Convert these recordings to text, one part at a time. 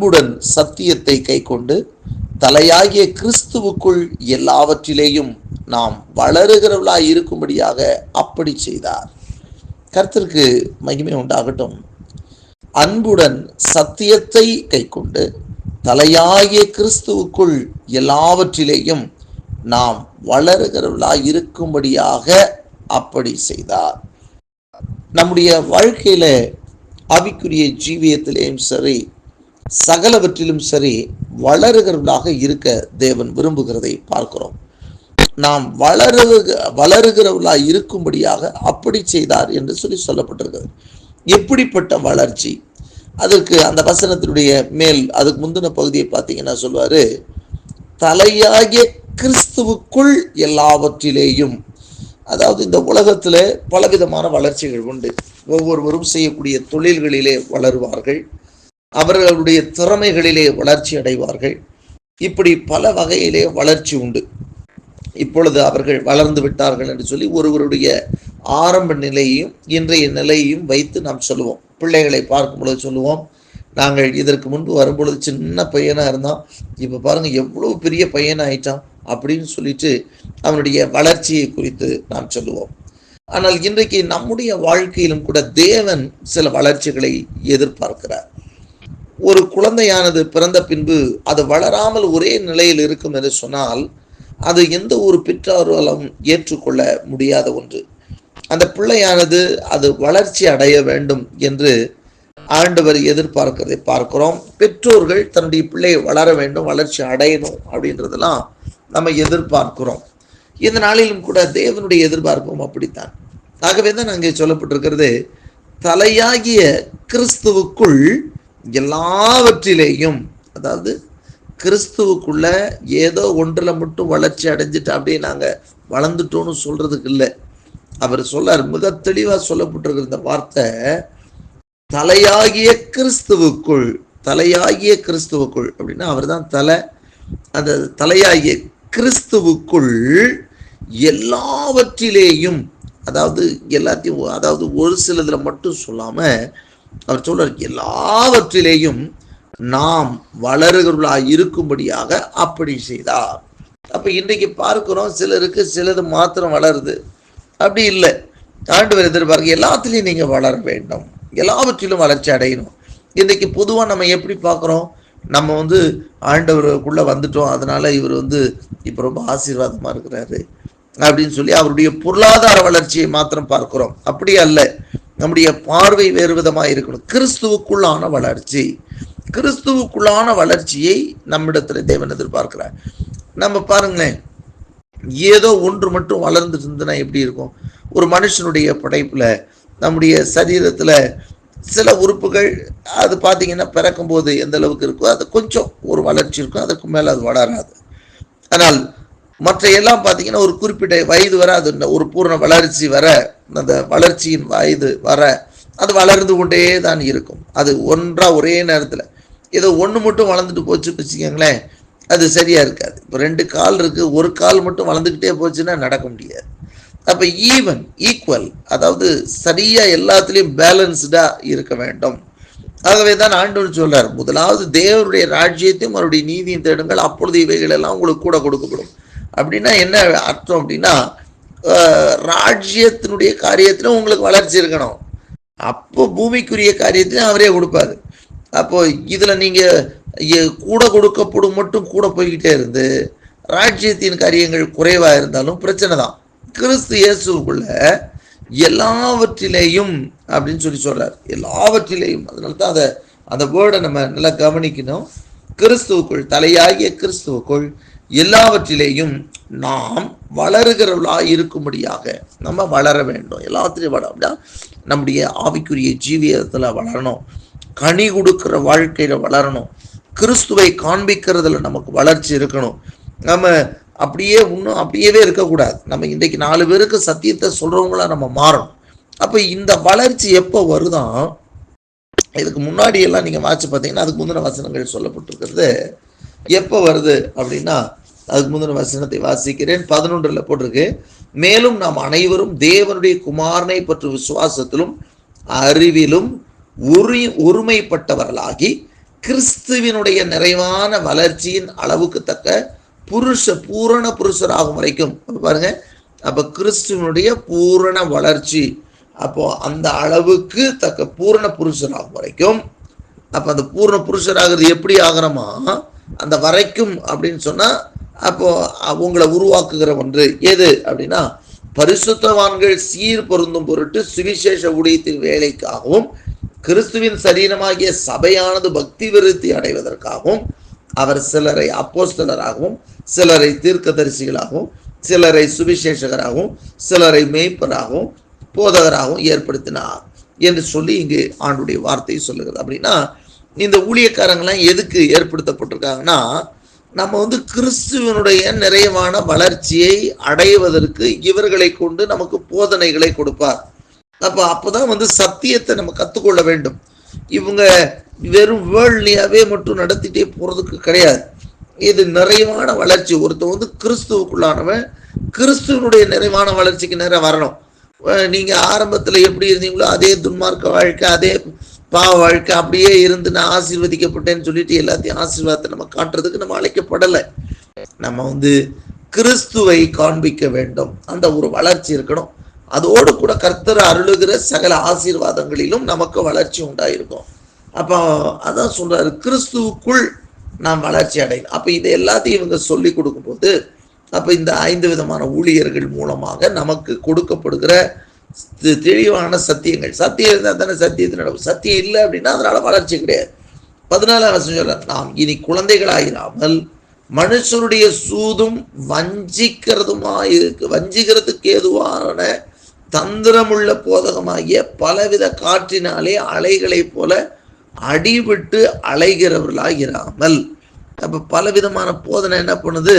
அன்புடன் சத்தியத்தை கைக்கொண்டு தலையாகிய கிறிஸ்துவுக்குள் எல்லாவற்றிலேயும் நாம் வளருகிறவர்களாய் இருக்கும்படியாக அப்படி செய்தார். கர்த்தருக்கு மகிமை உண்டாகட்டும். அன்புடன் சத்தியத்தை கைக்கொண்டு தலையாகிய கிறிஸ்துவுக்குள் எல்லாவற்றிலேயும் நாம் வளருகிறவர்களாய் இருக்கும்படியாக அப்படி செய்தார். நம்முடைய வாழ்க்கையில ஆவிக்குரிய ஜீவியத்திலேயும் சரி, சகலவற்றிலும் சரி, வளருகிறவர்களாக இருக்க தேவன் விரும்புகிறதை பார்க்கிறோம். நாம் வளருகிறவர்களாக இருக்கும்படியாக அப்படி செய்தார் என்று சொல்லப்பட்டிருக்கிறது. எப்படிப்பட்ட வளர்ச்சி? அதற்கு அந்த வசனத்தினுடைய மேல் அதுக்கு முந்தின பகுதியை பார்த்தீங்கன்னா சொல்வாரு, தலையாகிய கிறிஸ்துவுக்குள் எல்லாவற்றிலேயும். அதாவது இந்த உலகத்துல பலவிதமான வளர்ச்சிகள் உண்டு. ஒவ்வொருவரும் செய்யக்கூடிய தொழில்களிலே வளருவார்கள், அவர்களுடைய திறமைகளிலே வளர்ச்சி அடைவார்கள். இப்படி பல வகையிலே வளர்ச்சி உண்டு. இப்பொழுது அவர்கள் வளர்ந்து விட்டார்கள் என்று சொல்லி ஒருவருடைய ஆரம்ப நிலையையும் இன்றைய நிலையையும் வைத்து நாம் சொல்லுவோம். பிள்ளைகளை பார்க்கும் பொழுது சொல்லுவோம், நாங்கள் இதற்கு முன்பு வரும்பொழுது சின்ன பையனா இருந்தான், இப்ப பாருங்க எவ்வளவு பெரிய பையன் ஆயிட்டான் அப்படின்னு சொல்லிட்டு அவனுடைய வளர்ச்சியை குறித்து நாம் சொல்லுவோம். ஆனால் இன்றைக்கு நம்முடைய வாழ்க்கையிலும் கூட தேவன் சில வளர்ச்சிகளை எதிர்பார்க்கிறார். ஒரு குழந்தையானது பிறந்த பின்பு அது வளராமல் ஒரே நிலையில் இருக்கும் என்று சொன்னால் அது எந்த ஒரு பெற்றோராலும் ஏற்றுக்கொள்ள முடியாத ஒன்று. அந்த பிள்ளையானது அது வளர்ச்சி அடைய வேண்டும் என்று ஆண்டவர் எதிர்பார்க்கிறதை பார்க்கிறோம். பெற்றோர்கள் தன்னுடைய பிள்ளையை வளர வேண்டும், வளர்ச்சி அடையணும் அப்படின்றதெல்லாம் நம்ம எதிர்பார்க்கிறோம். இந்த நாளிலும் கூட தேவனுடைய எதிர்பார்ப்பும் அப்படித்தான். ஆகவே தான் அங்கே சொல்லப்பட்டிருக்கிறது, தலையாகிய கிறிஸ்துவுக்குள் எல்லாவற்றிலேயும். அதாவது கிறிஸ்துவுக்குள்ள ஏதோ ஒன்றுல மட்டும் வளர்ச்சி அடைஞ்சிட்டு அப்படியே நாங்க வளர்ந்துட்டோம்னு சொல்றதுக்கு இல்லை. அவர் சொல்றார், மிக தெளிவா சொல்லப்பட்டிருக்கிற இந்த வார்த்தை, தலையாகிய கிறிஸ்துவுக்குள். தலையாகிய கிறிஸ்துவுக்குள் அப்படின்னா அவர் தான் தலை. அந்த தலையாகிய கிறிஸ்துவுக்குள் எல்லாவற்றிலேயும், அதாவது எல்லாத்தையும், அதாவது ஒரு சிலதுல மட்டும் சொல்லாம அவர் சொல்றார், எல்லாவற்றிலேயும் நாம் வளருகிறவர்களாக இருக்கும்படியாக அப்படி செய்தார். அப்ப இன்றைக்கு பார்க்கிறோம், சிலருக்கு சிலது மாத்திரம் வளருது, அப்படி இல்லை. ஆண்டவர் எதிர்பார்க்க எல்லாத்திலையும் நீங்க வளர வேண்டும், எல்லாவற்றிலும் வளர்ச்சி அடையணும். இன்றைக்கு பொதுவா நம்ம எப்படி பார்க்கிறோம், நம்ம ஆண்டவருக்குள்ள வந்துட்டோம், அதனால இவர் இப்ப ரொம்ப ஆசீர்வாதமா இருக்கிறாரு அப்படின்னு சொல்லி அவருடைய பொருளாதார வளர்ச்சியை மாத்திரம் பார்க்கிறோம். அப்படி அல்ல, நம்முடைய பார்வை வேறு விதமாக இருக்கணும். கிறிஸ்துவுக்குள்ளான வளர்ச்சி, கிறிஸ்துவுக்குள்ளான வளர்ச்சியை நம்மிடத்துல தேவன் எதிர்பார்க்கிறார். நம்ம பாருங்களேன், ஏதோ ஒன்று மட்டும் வளர்ந்துட்டு இருந்ததுன்னா எப்படி இருக்கும்? ஒரு மனுஷனுடைய படைப்புல நம்முடைய சரீரத்துல சில உறுப்புகள் அது பார்த்தீங்கன்னா பிறக்கும் போது எந்த அளவுக்கு இருக்கோ அது கொஞ்சம் ஒரு வளர்ச்சி இருக்கும், அதுக்கு மேல அது வளராது. ஆனால் மற்ற எல்லாம் பார்த்தீங்கன்னா ஒரு குறிப்பிட்ட வயது வர அது ஒரு பூர்ண வளர்ச்சி வர, அந்த வளர்ச்சியின் வயது வர அது வளர்ந்து கொண்டே தான் இருக்கும். அது ஒன்றா ஒரே நேரத்தில் ஏதோ ஒன்று மட்டும் வளர்ந்துட்டு போச்சுன்னு வச்சுக்கோங்களேன், அது சரியா இருக்காது. இப்போ 2 கால் இருக்கு, ஒரு கால் மட்டும் வளர்ந்துக்கிட்டே போச்சுன்னா நடக்க முடியாது. அப்ப ஈக்குவல், அதாவது சரியா எல்லாத்துலேயும் பேலன்ஸ்டா இருக்க வேண்டும். ஆகவே தான் ஆண்டவர் சொல்றார், முதலாவது தேவனுடைய ராஜ்யத்தையும் அவருடைய நீதியும் தேடுங்கள், அப்பொழுது இவைகள் எல்லாம் உங்களுக்கு கூட கொடுக்கப்படும். அப்படின்னா என்ன அர்த்தம் அப்படின்னா, ராஜ்யத்தினுடைய காரியத்திலும் உங்களுக்கு வளர்ச்சி இருக்கணும், அப்போ பூமிக்குரிய காரியத்திலும் அவரே கொடுப்பாரு. அப்போ இதுல நீங்க கூட கொடுக்கப்படும் மட்டும் கூட போய்கிட்டே இருந்து ராஜ்யத்தின் காரியங்கள் குறைவா இருந்தாலும் பிரச்சனை தான். கிறிஸ்து இயேசுக்குள்ள எல்லாவற்றிலேயும் அப்படின்னு சொல்லி சொல்றார், எல்லாவற்றிலேயும். அதனால்தான் அந்த வேர்டை நம்ம நல்லா கவனிக்கணும். கிறிஸ்துவுக்குள், தலையாகிய கிறிஸ்துவுக்குள் எல்லாவற்றிலேயும் நாம் வளருகிறவர்களா இருக்கும்படியாக நம்ம வளர வேண்டும். எல்லாத்திலையும் வளர, நம்முடைய ஆவிக்குரிய ஜீவியத்துல வளரணும், கனி கொடுக்கிற வாழ்க்கையில வளரணும், கிறிஸ்துவை காண்பிக்கிறதுல நமக்கு வளர்ச்சி இருக்கணும். நம்ம அப்படியே இருக்கக்கூடாது. நம்ம இன்றைக்கு 4 பேருக்கு சத்தியத்தை சொல்றவங்களா நம்ம மாறணும். அப்ப இந்த வளர்ச்சி எப்போ வருதான்? இதுக்கு முன்னாடி எல்லாம் நீங்க வாட்சி பார்த்தீங்கன்னா அதுக்கு முந்தின வசனங்கள் சொல்லப்பட்டிருக்கிறது எப்போ வருது அப்படின்னா, அதுக்கு முந்தின வசனத்தை வாசிக்கிறேன். 11 போட்டிருக்கு, மேலும் நாம் அனைவரும் தேவனுடைய குமாரனை பற்றி விசுவாசத்திலும் அறிவிலும் ஒருமைப்பட்டவர்களாகி கிறிஸ்துவினுடைய நிறைவான வளர்ச்சியின் அளவுக்கு தக்க பூரண புருஷராகும் வரைக்கும். பாருங்க, அப்ப கிறிஸ்துவனுடைய பூரண வளர்ச்சி, அப்போ அந்த அளவுக்கு தக்க பூரண புருஷராகும் வரைக்கும். அப்ப அந்த பூரண புருஷராகிறது எப்படி ஆகிறோமா, அந்த வரைக்கும் அப்படின்னு சொன்னா, அப்போ உங்களை உருவாக்குகிற ஒன்று எது அப்படின்னா, பரிசுத்தவான்கள் சீர் பொருந்தும் பொருட்டு சுவிசேஷ ஊழியத்தின் வேலைக்காகவும் கிறிஸ்துவின் சரீரமாகிய சபையானது பக்தி விருத்தி அடைவதற்காகவும் அவர் சிலரை அப்போஸ்தலராகவும் சிலரை தீர்க்கதரிசிகளாகவும் சிலரை சுவிசேஷகராகவும் சிலரை மேய்ப்பராகவும் போதகராகவும் ஏற்படுத்தினார் என்று சொல்லி இங்கு ஆண்டுடைய வார்த்தையை சொல்லுகிறது. அப்படின்னா இந்த ஊழியக்காரங்களாம் எதுக்கு ஏற்படுத்தப்பட்டிருக்காங்கன்னா, நம்ம கிறிஸ்துவனுடைய நிறைவான வளர்ச்சியை அடைவதற்கு இவர்களை கொண்டு நமக்கு போதனைகளை கொடுப்பார். அப்பதான் சத்தியத்தை நம்ம கத்துக்கொள்ள வேண்டும். இவங்க வெறும் வேர்ல்ட்லியாவே மட்டும் நடத்திட்டே போறதுக்கு கிடையாது. இது நிறைவான வளர்ச்சி. ஒருத்தன் கிறிஸ்துவுக்குள்ளானவன் கிறிஸ்துவனுடைய நிறைவான வளர்ச்சிக்கு நேரம் வரணும். நீங்க ஆரம்பத்துல எப்படி இருந்தீங்களோ அதே துன்மார்க்க வாழ்க்கை, அதே பாவ வாழ்க்கை அப்படியே இருந்து நான் ஆசீர்வதிக்கப்பட்டேன்னு சொல்லிட்டு எல்லாத்தையும் ஆசீர்வாதத்தை நம்ம காட்டுறதுக்கு நம்ம அழைக்கப்படலை. நம்ம கிறிஸ்துவை காண்பிக்க வேண்டும். அந்த ஒரு வளர்ச்சி இருக்கணும். அதோடு கூட கர்த்தர் அருளுகிற சகல ஆசீர்வாதங்களிலும் நமக்கு வளர்ச்சி உண்டாயிருக்கும். அப்ப அதான் சொல்றாரு, கிறிஸ்துவுக்குள் நாம் வளர்ச்சி அடையணும். அப்ப இதை எல்லாத்தையும் இவங்க சொல்லி கொடுக்கும் போது, அப்ப இந்த 5 விதமான ஊழியர்கள் மூலமாக நமக்கு கொடுக்கப்படுகிற தெளிவான சத்தியங்கள். சத்தியம் இருந்தால் தானே சத்தியத்தில் நடக்கும். சத்தியம் இல்லை அப்படின்னா அதனால வளர்ச்சி கிடையாது. 14ஆம் வசனம் சொல்ல, நாம் இனி குழந்தைகளாயிராமல் மனுஷனுடைய சூதும் வஞ்சிக்கிறதுக்கு ஏதுவான தந்திரமுள்ள போதகமாகிய பலவித காற்றினாலே அலைகளை போல அடிவிட்டு அலைகிறவர்களாகிறாமல். அப்ப பலவிதமான போதனை என்ன பண்ணுது?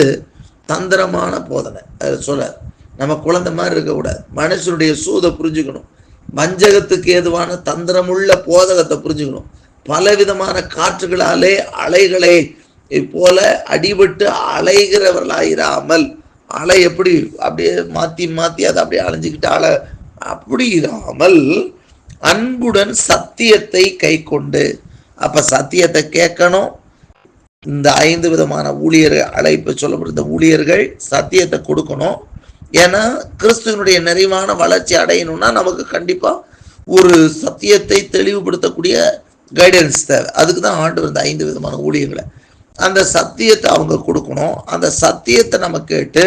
தந்திரமான போதனை. அதை சொல்ல நம்ம குழந்தை மாதிரி இருக்கக்கூடாது. மனுஷனுடைய சூதை புரிஞ்சுக்கணும். வஞ்சகத்துக்கு ஏதுவான தந்திரமுள்ள போதகத்தை புரிஞ்சுக்கணும். பலவிதமான காற்றுகளாலே அலைகளை போல அடிபட்டு அலைகிறவர்களாயிராமல். அலை எப்படி அப்படியே மாத்தி மாத்தி அதை அப்படியே அலைஞ்சுக்கிட்டு அப்படி இராமல் அன்புடன் சத்தியத்தை கை கொண்டு. அப்ப சத்தியத்தை கேட்கணும். இந்த 5 விதமான ஊழியர்கள் அழைப்பு சொல்லப்படுற ஊழியர்கள் சத்தியத்தை கொடுக்கணும். ஏன்னா கிறிஸ்துவனுடைய நிறைவான வளர்ச்சி அடையணும்னா நமக்கு கண்டிப்பா ஒரு சத்தியத்தை தெளிவுபடுத்தக்கூடிய கைடன்ஸ் தேவை. அதுக்கு தான் ஆண்டவர் இந்த 5 விதமான ஊழியர்களை அந்த சத்தியத்தை அவங்க கொடுக்கணும். அந்த சத்தியத்தை நம்ம கேட்டு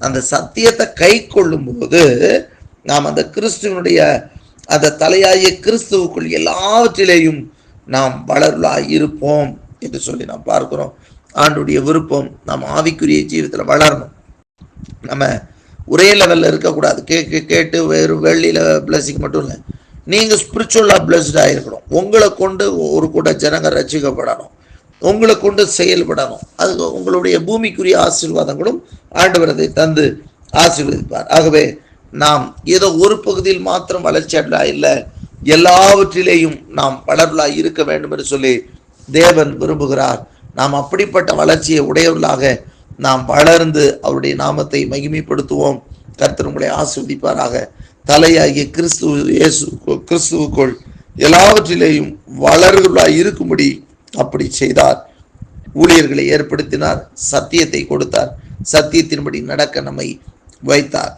அந்த சத்தியத்தை கை கொள்ளும் போது நாம் அந்த கிறிஸ்துவனுடைய அந்த தலையாய கிறிஸ்துவுக்குள் எல்லாவற்றிலேயும் நாம் வளரலாய் இருப்போம் என்று சொல்லி நாம் பார்க்கிறோம். ஆண்டுடைய விருப்பம் நாம் ஆவிக்குரிய ஜீவிதத்தில் வளரணும். நம்ம ஒரே லெவல்ல இருக்கக்கூடாது. கேட்டு வேறு வெள்ளியில பிளஸிங் மட்டும் இல்லை, நீங்க ஸ்பிரிச்சுவலா பிளஸ்டா இருக்கணும். உங்களை கொண்டு ஒரு கூட ஜனங்க ரசிக்கப்படணும், உங்களை கொண்டு செயல்படணும். அது உங்களுடைய பூமிக்குரிய ஆசீர்வாதங்களும் ஆண்டவர் அதை தந்து ஆசீர்வதிப்பார். ஆகவே நாம் ஏதோ ஒரு பகுதியில் மாத்திரம் வளர்ச்சி அடையா இல்லை, எல்லாவற்றிலேயும் நாம் வளர்வலா இருக்க வேண்டும் என்று சொல்லி தேவன் விரும்புகிறார். நாம் அப்படிப்பட்ட வளர்ச்சியை உடையவர்களாக நாம் வளர்ந்து அவருடைய நாமத்தை மகிமைப்படுத்துவோம். கர்த்தர் உங்களை ஆசீர்வதிப்பாராக. தலையாகிய கிறிஸ்துவுக்குள் எல்லாவற்றிலேயும் வளர்களாய் இருக்கும்படி அப்படி செய்தார். ஊழியர்களை ஏற்படுத்தினார், சத்தியத்தை கொடுத்தார், சத்தியத்தின்படி நடக்க நம்மை வைத்தார்.